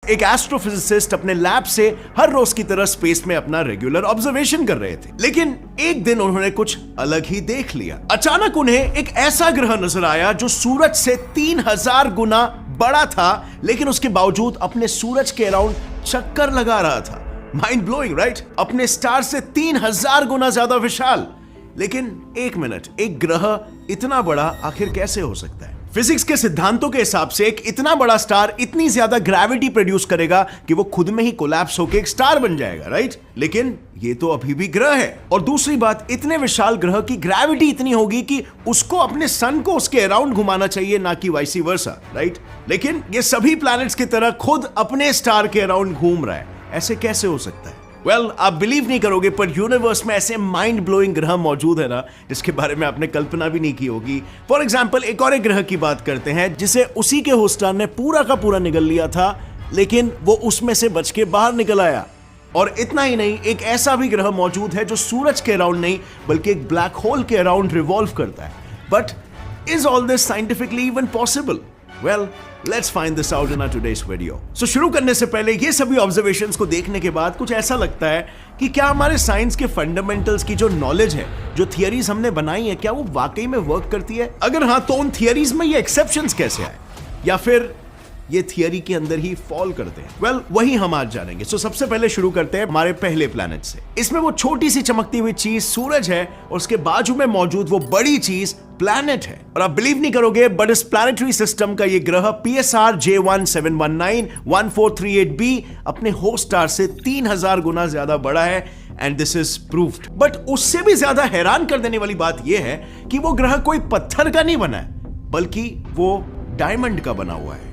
एक एस्ट्रोफिजिसिस्ट अपने लैब से हर रोज की तरह स्पेस में अपना रेगुलर ऑब्जर्वेशन कर रहे थे, लेकिन एक दिन उन्होंने कुछ अलग ही देख लिया। अचानक उन्हें एक ऐसा ग्रह नजर आया जो सूरज से 3000 गुना बड़ा था, लेकिन उसके बावजूद अपने सूरज के अराउंड चक्कर लगा रहा था। Mind blowing, right? अपने स्टार से 3000 गुना ज्यादा विशाल। लेकिन एक मिनट, एक ग्रह इतना बड़ा आखिर कैसे हो सकता है? फिजिक्स के सिद्धांतों के हिसाब से एक इतना बड़ा स्टार इतनी ज्यादा ग्रेविटी प्रोड्यूस करेगा कि वो खुद में ही कोलैप्स होकर एक स्टार बन जाएगा, राइट? लेकिन ये तो अभी भी ग्रह है। और दूसरी बात, इतने विशाल ग्रह की ग्रेविटी इतनी होगी कि उसको अपने सन को उसके अराउंड घुमाना चाहिए, ना कि वाइसी वर्सा, राइट? लेकिन ये सभी प्लैनेट्स की तरह खुद अपने स्टार के अराउंड घूम रहा है। ऐसे कैसे हो सकता है? आप बिलीव नहीं करोगे, पर यूनिवर्स में ऐसे माइंड ब्लोइंग ग्रह मौजूद है ना, जिसके बारे में आपने कल्पना भी नहीं की होगी। फॉर एग्जाम्पल, एक और एक ग्रह की बात करते हैं जिसे उसी के होस्ट स्टार ने पूरा का पूरा निगल लिया था, लेकिन वो उसमें से बच के बाहर निकल आया। और इतना ही नहीं, एक ऐसा भी ग्रह मौजूद है जो सूरज के अराउंड नहीं बल्कि एक ब्लैक होल के अराउंड रिवॉल्व करता है। But is all this scientifically even possible? Let's find this out in our today's video. So शुरू करने से पहले ये सभी ऑब्जर्वेशंस को देखने के बाद कुछ ऐसा लगता है कि क्या हमारे साइंस के फंडामेंटल्स की जो नॉलेज है, जो थियरीज हमने बनाई है, क्या वो वाकई में वर्क करती है? अगर हाँ, तो उन थियरीज में ये एक्सेप्शंस कैसे आए, या फिर ये थियरी के अंदर ही फॉल करते हैं? वही हम आज जानेंगे। सबसे पहले शुरू करते हैं हमारे पहले प्लैनेट से। इसमें वो छोटी सी चमकती हुई चीज सूरज है और उसके बाजू में मौजूद वो बड़ी चीज प्लैनेट है। और आप बिलीव नहीं करोगे, बट इस प्लैनेटरी सिस्टम का ये ग्रह PSR J17191438b अपने होस्ट स्टार से 3000 गुना ज्यादा बड़ा है, and this is proved. But उससे भी ज्यादा हैरान कर देने वाली बात यह है कि वो ग्रह कोई पत्थर का नहीं बना है, बल्कि वो डायमंड का बना हुआ है।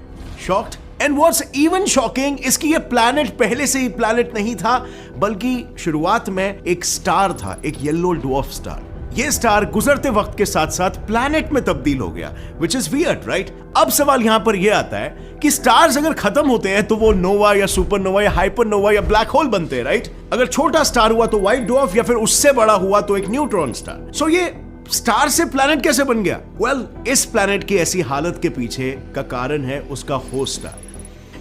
Shocked? And what's even shocking, इसकी ये प्लैनेट पहले से ही प्लैनेट नहीं था, बल्कि शुरुआत में एक स्टार था, एक येलो ड्वार्फ स्टार। ये स्टार गुजरते वक्त के साथ साथ प्लैनेट में तब्दील हो गया, विच इज वियर्ड, राइट? अब सवाल यहां पर यह आता है कि स्टार्स अगर खत्म होते हैं तो वो नोवा या सुपरनोवा या हाइपरनोवा या ब्लैक होल बनते हैं, राइट? अगर छोटा स्टार हुआ तो व्हाइट ड्वार्फ, या फिर उससे बड़ा हुआ तो एक न्यूट्रॉन स्टार। सो ये स्टार से प्लैनेट कैसे बन गया? इस प्लैनेट की ऐसी हालत के पीछे का कारण है उसका होस्ट स्टार।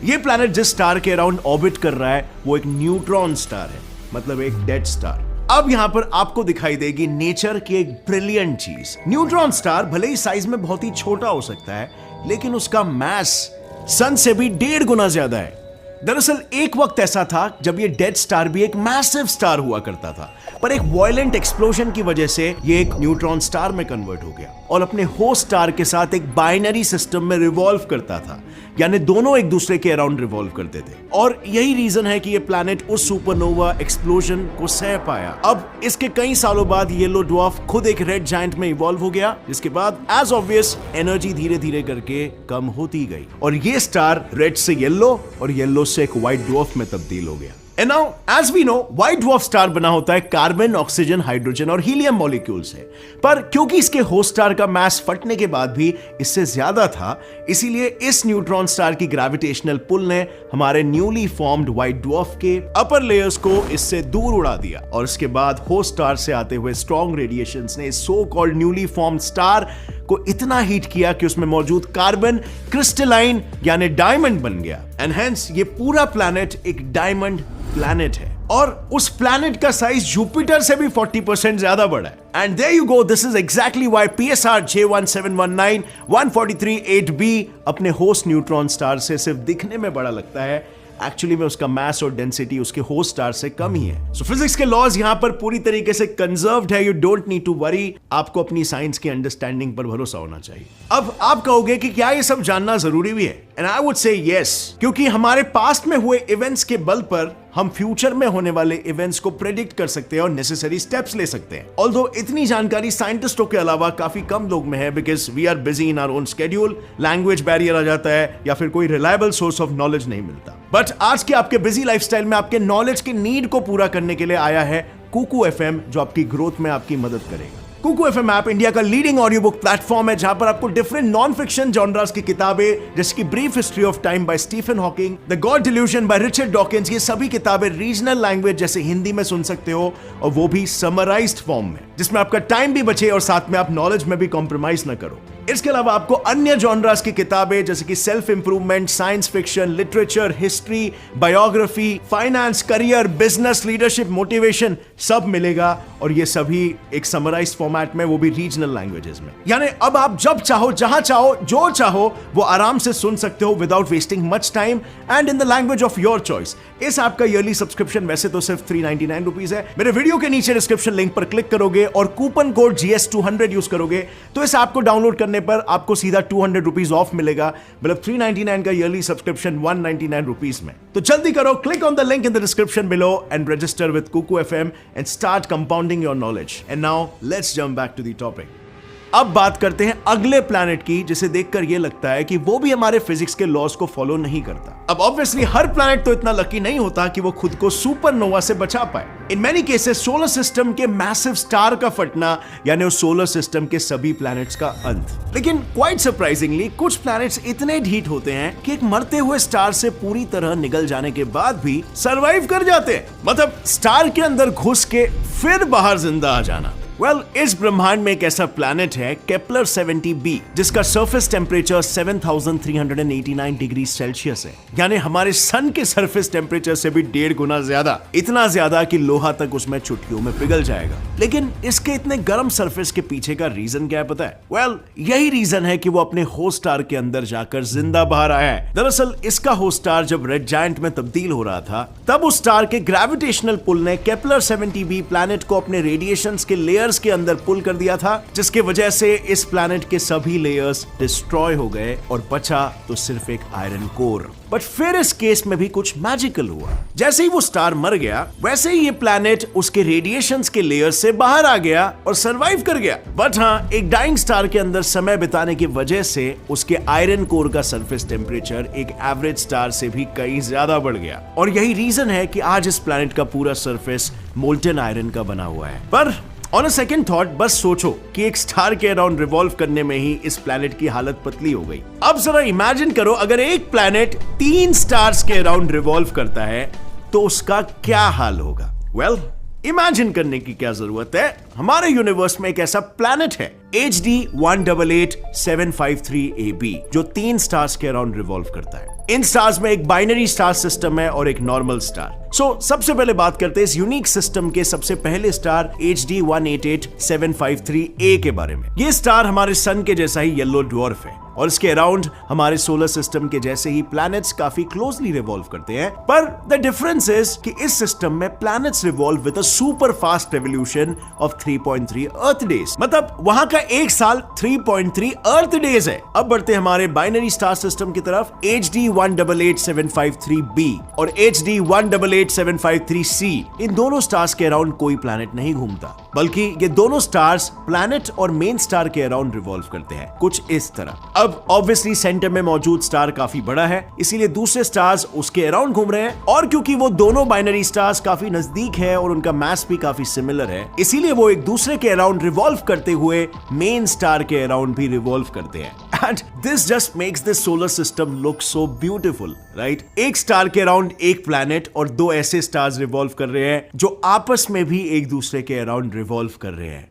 ये प्लैनेट जिस स्टार के अराउंड ऑर्बिट कर रहा है वो एक न्यूट्रॉन स्टार है, मतलब एक डेड स्टार। अब यहां पर आपको दिखाई देगी नेचर की एक ब्रिलियंट चीज। न्यूट्रॉन स्टार भले ही साइज में बहुत ही छोटा हो सकता है, लेकिन उसका मास सन से भी 1.5 गुना ज्यादा है। दरअसल एक वक्त ऐसा था जब ये डेड स्टार भी एक मैसिव स्टार हुआ करता था, पर एक वायलेंट एक्सप्लोजन की वजह से ये एक न्यूट्रॉन स्टार में कन्वर्ट हो गया और अपने होस्ट स्टार के साथ एक बाइनरी सिस्टम में रिवॉल्व करता था, यानी दोनों एक दूसरे के अराउंड रिवॉल्व करते थे। और यही रीजन है कि ये प्लैनेट उस सुपरनोवा एक्सप्लोजन को सह पाया। अब इसके कई सालों बाद येलो ड्वार्फ खुद एक रेड जायंट में इवॉल्व हो गया, जिसके बाद एज ऑब्वियस एनर्जी धीरे धीरे करके कम होती गई और ये स्टार रेड से येलो और येलो से एक व्हाइट ड्वार्फ में तब्दील हो गया। And now, as we know, white dwarf star बना होता है कार्बन, ऑक्सीजन, हाइड्रोजन और हीलियम मॉलिक्यूल से। पर क्योंकि इसके होस्ट स्टार का मास फटने के बाद भी इससे ज्यादा था, इसीलिए इस न्यूट्रॉन स्टार की ग्रेविटेशनल पुल ने हमारे न्यूली फॉर्म्ड व्हाइट ड्वार्फ के अपर लेयर्स को इससे दूर उड़ा दिया और इसके बाद होस्ट स्टार से आते हुए स्ट्रॉन्ग रेडिएशंस ने so called newly formed star को इतना हीट किया कि उसमें मौजूद कार्बन क्रिस्टलाइन यानी डायमंड बन गया। एंड हेंस ये पूरा प्लैनेट एक डायमंड प्लैनेट है और उस प्लैनेट का साइज जुपिटर से भी 40% ज्यादा बड़ा है। And there you go, this is exactly why PSR J17191438b अपने होस्ट न्यूट्रॉन स्टार से सिर्फ दिखने में बड़ा लगता है, एक्चुअली में उसका मास और डेंसिटी उसके होस्ट स्टार से कम ही है। सो फिजिक्स के लॉज यहां पर पूरी तरीके से कंजर्व्ड है। You don't need to worry, आपको अपनी साइंस की अंडरस्टैंडिंग पर भरोसा होना चाहिए। अब आप कहोगे कि क्या ये सब जानना जरूरी भी है? And I would say yes, क्योंकि हमारे पास्ट में हुए इवेंट्स के बल पर हम फ्यूचर में होने वाले इवेंट्स को प्रेडिक्ट कर सकते हैं और नेसेसरी स्टेप्स ले सकते हैं। ऑल्दो इतनी जानकारी साइंटिस्टों के अलावा काफी कम लोग में है, because we are busy in our own schedule, language barrier आ जाता है या फिर कोई रिलायबल सोर्स ऑफ नॉलेज नहीं मिलता। बट आज के आपके बिजी लाइफस्टाइल में आपके नॉलेज की नीड को पूरा करने के लिए आया है कुकू FM, जो आपकी ग्रोथ में आपकी मदद करेगा। कुकू FM ऐप इंडिया का लीडिंग ऑडियो बुक प्लेटफॉर्म है, जहां पर आपको डिफरेंट नॉन फिक्शन जॉनरास की किताबें जैसे कि brief history of time by Stephen Hawking, the God delusion by Richard Dawkins, ये सभी किताबें रीजनल लैंग्वेज जैसे हिंदी में सुन सकते हो, और वो भी समराइज्ड फॉर्म में, जिसमें आपका टाइम भी बचे और साथ में आप नॉलेज में भी कॉम्प्रोमाइज ना करो। इसके अलावा आपको अन्य जॉनरास की किताबें जैसे कि self improvement, science fiction, literature, history, biography, finance, career, business, leadership, motivation सब मिलेगा, और ये सभी एक समराइज्ड फॉर्मेट में, वो भी रीजनल लैंग्वेजेस में। यानी अब आप जब चाहो, जहां चाहो, जो चाहो वो आराम से सुन सकते हो without wasting much time and in the language of your choice. इस ऐप का ईयरली सब्सक्रिप्शन वैसे तो सिर्फ 399 रुपीज है। मेरे वीडियो के नीचे डिस्क्रिप्शन लिंक पर क्लिक करोगे और कूपन कोड GS200 यूज करोगे तो इस ऐप को डाउनलोड करने पर आपको सीधा 200 रुपीज ऑफ मिलेगा, मतलब 399 का ईयरली सब्सक्रिप्शन 199 रुपीज में। तो जल्दी करो, click on the link in the description below and register with Kuku FM and start compounding your knowledge. And now let's jump back to the topic. अब बात करते हैं अगले प्लैनेट की, जिसे देखकर यह लगता है कि वो भी हमारे फिजिक्स के लॉज को फॉलो नहीं करता। अब ऑब्वियसली हर प्लैनेट तो इतना लकी नहीं होता कि वो खुद को सुपरनोवा से बचा पाए। In many cases solar system के मैसिव स्टार का फटना यानी उस सोलर सिस्टम के सभी प्लैनेट्स का अंत। लेकिन क्वाइट सरप्राइजिंगली कुछ प्लैनेट्स इतने ढीठ होते हैं कि एक मरते हुए स्टार से पूरी तरह निगल जाने के बाद भी सरवाइव कर जाते हैं, मतलब स्टार के अंदर घुस के फिर बाहर जिंदा आ जाना। इस ब्रह्मांड में एक ऐसा प्लैनेट है केपलर 70b, जिसका सरफेस टेम्परेचर 7389 डिग्री सेल्सियस है, यानी हमारे सन के सरफेस टेम्परेचर से भी 1.5 गुना ज्यादा। इतना ज्यादा कि लोहा तक उसमें चुटकियों में पिघल जाएगा। लेकिन इसके इतने गर्म सरफेस के पीछे का रीजन क्या है पता है? यही रीजन है कि वो अपने होस्ट स्टार के अंदर जाकर जिंदा बाहर आया है। दरअसल इसका होस्ट स्टार जब रेड जायंट में तब्दील हो रहा था, तब उस स्टार के ग्रेविटेशनल पुल ने केपलर 70b प्लैनेट को अपने रेडिएशंस के लेयर्स के अंदर पुल कर दिया था, जिसके वजह से इस प्लैनेट के सभी लेयर्स डिस्ट्रॉय हो गए और बचा तो सिर्फ एक आयरन कोर। बट फिर इस केस में भी कुछ मैजिकल हुआ। जैसे ही वो स्टार मर गया, वैसे ही ये प्लैनेट उसके रेडिएशंस के लेयर से बाहर आ गया और सरवाइव कर गया। बट हाँ, एक डाइंग स्टार के अंदर समय बिताने की वजह से उसके आयरन कोर का सरफेस टेम्परेचर एक एवरेज स्टार से भी कहीं ज्यादा बढ़ गया, और यही रीजन है कि आज इस प्लैनेट का पूरा सरफेस मोल्टन आयरन का बना हुआ है। पर ऑन अ सेकंड थॉट बस सोचो कि एक स्टार के अराउंड रिवॉल्व करने में ही इस प्लैनेट की हालत पतली हो गई। अब जरा इमेजिन करो, अगर एक प्लैनेट 3 स्टार्स के अराउंड रिवॉल्व करता है तो उसका क्या हाल होगा? इमेजिन करने की क्या जरूरत है। हमारे यूनिवर्स में एक ऐसा प्लैनेट है HD 188753AB, जो 3 स्टार्स के अराउंड रिवॉल्व करता है। इन स्टार्स में एक बाइनरी स्टार सिस्टम है और एक नॉर्मल स्टार। सबसे पहले बात करते हैं इस यूनिक सिस्टम के सबसे पहले स्टार HD 188753A के बारे में। ये स्टार हमारे सन के जैसा ही येलो ड्वार्फ है और इसके अराउंड हमारे सोलर सिस्टम के जैसे ही प्लैनेट्स काफी क्लोजली रिवॉल्व करते हैं। पर द डिफरेंस इज कि इस सिस्टम में planets revolve with a super fast revolution of 3.3 earth days, मतलब वहां का एक साल 3.3 अर्थ डेज है। अब बढ़ते हमारे बाइनरी स्टार सिस्टम की तरफ। HD 188753B और HD 188753C, इन दोनों स्टार्स के अराउंड कोई प्लैनेट नहीं घूमता, बल्कि ये दोनों स्टार्स प्लैनेट और मेन स्टार के अराउंड रिवॉल्व करते हैं कुछ इस तरह। अब ऑब्वियसली सेंटर में मौजूद स्टार काफी बड़ा है, इसीलिए दूसरे स्टार्स उसके अराउंड घूम रहे हैं, और क्योंकि वो दोनों बाइनरी स्टार्स काफी नजदीक है और उनका मास भी काफी सिमिलर है, इसीलिए वो एक दूसरे के अराउंड रिवॉल्व करते हुए मेन स्टार के अराउंड भी रिवॉल्व करते हैं। And this just makes this solar system look so beautiful, right? एक स्टार के अराउंड एक प्लैनेट और 2 ऐसे स्टार्स रिवॉल्व कर रहे हैं जो आपस में भी एक दूसरे के अराउंड रिवॉल्व कर रहे हैं।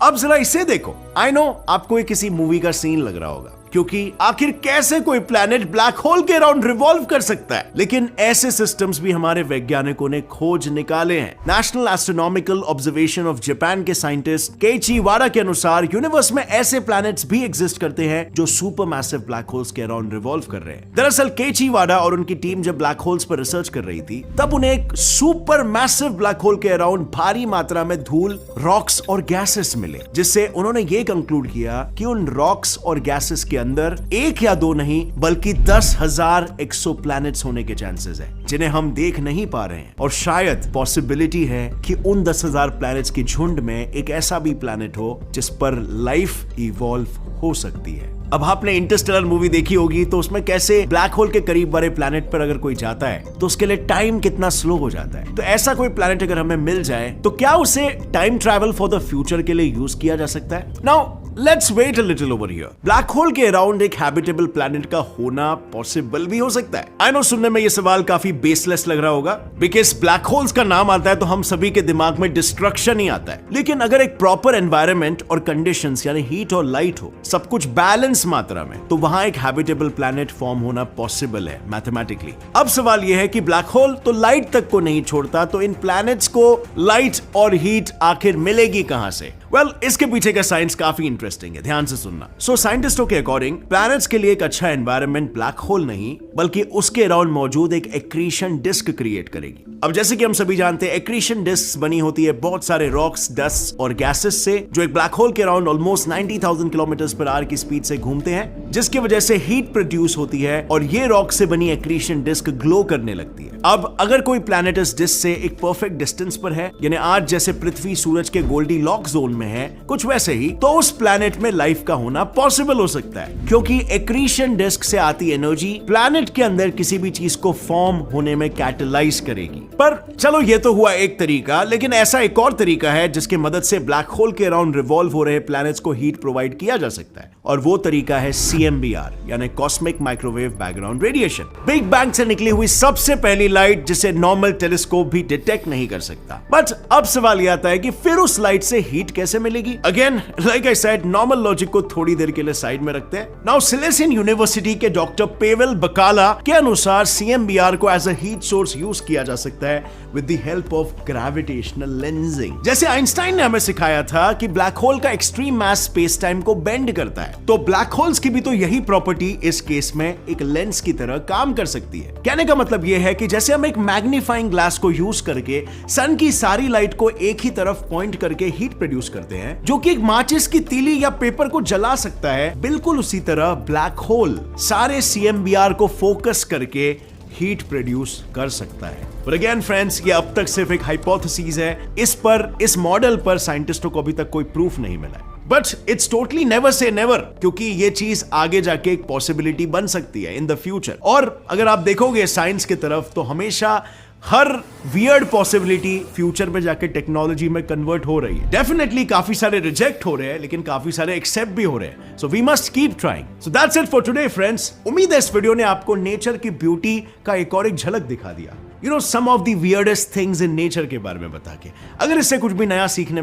अब जरा इसे देखो। आई नो आपको ये किसी मूवी का सीन लग रहा होगा, क्योंकि आखिर कैसे कोई प्लैनेट ब्लैक होल के अराउंड रिवॉल्व कर सकता है, लेकिन ऐसे सिस्टम्स भी हमारे वैज्ञानिकों ने खोज निकाले हैं। National astronomical observation of Japan के साइंटिस्ट केइची वाडा के अनुसार यूनिवर्स में ऐसे प्लैनेट्स भी एग्जिस्ट करते हैं जो सुपर मैसिव ब्लैक होल्स के अराउंड रिवॉल्व कर रहे हैं। दरअसल केइची वाडा और उनकी टीम जब ब्लैक होल्स पर रिसर्च कर रही थी, तब उन्हें एक सुपर मैसिव ब्लैक होल के अराउंड भारी मात्रा में धूल, रॉक्स और गैसेस मिले, जिससे उन्होंने ये कंक्लूड किया कि उन रॉक्स और गैसेस के अंदर 1 या 2 नहीं बल्कि 10,000 एक्सोप्लैनेट्स होने के चांसेस है, जिन्हें हम देख नहीं पा रहे हैं। और शायद पॉसिबिलिटी है कि उन 10,000 प्लैनेट्स के झुंड में एक ऐसा भी प्लैनेट हो जिस पर लाइफ इवॉल्व हो सकती है। अब आपने इंटरस्टेलर मूवी देखी होगी, तो उसमें कैसे ब्लैक होल के करीब बड़े प्लैनेट पर अगर कोई जाता है तो उसके लिए टाइम कितना स्लो हो जाता है। तो ऐसा कोई प्लैनेट अगर हमें मिल जाए तो क्या उसे time travel for the future के लिए यूज किया जा सकता है? Now let's wait a little over here. Black hole के अराउंड एक हैबिटेबल प्लैनेट का होना पॉसिबल भी हो सकता है। आई नो सुनने में ये सवाल काफी बेसलेस लग रहा होगा, बिकॉज ब्लैक होल्स का नाम आता है तो हम सभी के दिमाग में डिस्ट्रक्शन ही आता है। लेकिन अगर एक प्रॉपर एनवायरनमेंट और कंडीशंस यानी हीट और लाइट हो, सब कुछ बैलेंस मात्रा में, तो वहां एक हैबिटेबल प्लैनेट फॉर्म होना पॉसिबल है मैथमेटिकली। अब सवाल यह है कि ब्लैक होल तो लाइट तक को नहीं छोड़ता, तो इन प्लैनेट्स को लाइट और हीट आखिर मिलेगी कहां से? वेल, इसके पीछे का साइंस काफी इंटरेस्टिंग है, ध्यान से सुनना। सो साइंटिस्टों के अकॉर्डिंग प्लैनेट्स के लिए एक अच्छा एनवायरनमेंट ब्लैक होल नहीं बल्कि उसके अराउंड मौजूद एक एक्रीशन डिस्क क्रिएट करेगी। अब जैसे कि हम सभी जानते हैं, एक्रीशन डिस्क बनी होती है बहुत सारे रॉक्स, डस्ट और गैसेस से, जो एक ब्लैक होल के around almost 90,000 kilometre per hour की स्पीड से घूमते हैं, जिसकी वजह से हीट प्रोड्यूस होती है और ये रॉक से बनी एक्रीशन डिस्क ग्लो करने लगती है। अब अगर कोई प्लैनेट इस डिस्क से एक परफेक्ट डिस्टेंस पर है, यानी आज जैसे पृथ्वी सूरज के गोल्डी लॉक जोन में है, कुछ वैसे ही, तो उस प्लैनेट में लाइफ का होना पॉसिबल हो सकता है, क्योंकि एक्रीशन डिस्क से आती एनर्जी प्लैनेट के अंदर किसी भी चीज को फॉर्म होने में कैटलाइज करेगी। पर चलो, ये तो हुआ एक तरीका, लेकिन ऐसा एक और तरीका है जिसकी मदद से ब्लैक होल के अराउंड रिवॉल्व हो रहे प्लैनेट्स को हीट प्रोवाइड किया जा सकता है, और वो तरीका है CMBR यानी cosmic microwave background radiation. Big bang से निकली हुई सबसे पहली लाइट जिसे नॉर्मल टेलीस्कोप भी डिटेक्ट नहीं कर सकता। बट अब सवाल यह आता है कि फिर उस लाइट से हीट कैसे मिलेगी? Again, like I said, normal logic को थोड़ी देर के लिए साइड में रखते हैं। नाउ सिलेसियन यूनिवर्सिटी के डॉक्टर पेवेल बकाला के अनुसार CMBR को as a heat source use किया जा सकता है with the help of gravitational lensing. जैसे आइंस्टाइन ने हमें सिखाया था कि ब्लैक होल का एक्सट्रीम मास स्पेस टाइम को बेंड करता है, तो ब्लैक होल्स की भी तो यही प्रॉपर्टी इस केस में एक लेंस की तरह काम कर सकती है। कहने का मतलब यह है कि जैसे हम एक मैग्नीफाइंग ग्लास को यूज करके सन की सारी लाइट को एक ही तरफ पॉइंट करके हीट प्रोड्यूस करते हैं, जो कि एक माचिस की तीली या पेपर को जला सकता है, बिल्कुल उसी तरह ब्लैक होल सारे CMBR को फोकस करके हीट प्रोड्यूस कर सकता है। पर अगेन फ्रेंड्स, ये अब तक सिर्फ एक हाइपोथेसिस है। इस मॉडल पर साइंटिस्टों को अभी तक कोई प्रूफ नहीं मिला है। But it's totally never say never, क्योंकि ये चीज आगे जाके एक पॉसिबिलिटी बन सकती है इन द फ्यूचर। और अगर आप देखोगे साइंस की तरफ, तो हमेशा हर वियर्ड पॉसिबिलिटी फ्यूचर में जाके टेक्नोलॉजी में कन्वर्ट हो रही है। डेफिनेटली काफी सारे रिजेक्ट हो रहे हैं, लेकिन काफी सारे एक्सेप्ट भी हो रहे हैं। So we must keep trying. So that's it for today friends. उम्मीद है इस वीडियो ने आपको नेचर की ब्यूटी का एक और एक झलक दिखा दिया, some of the weirdest things in nature के बारे में बता के। अगर इससे कुछ भी नया सीखने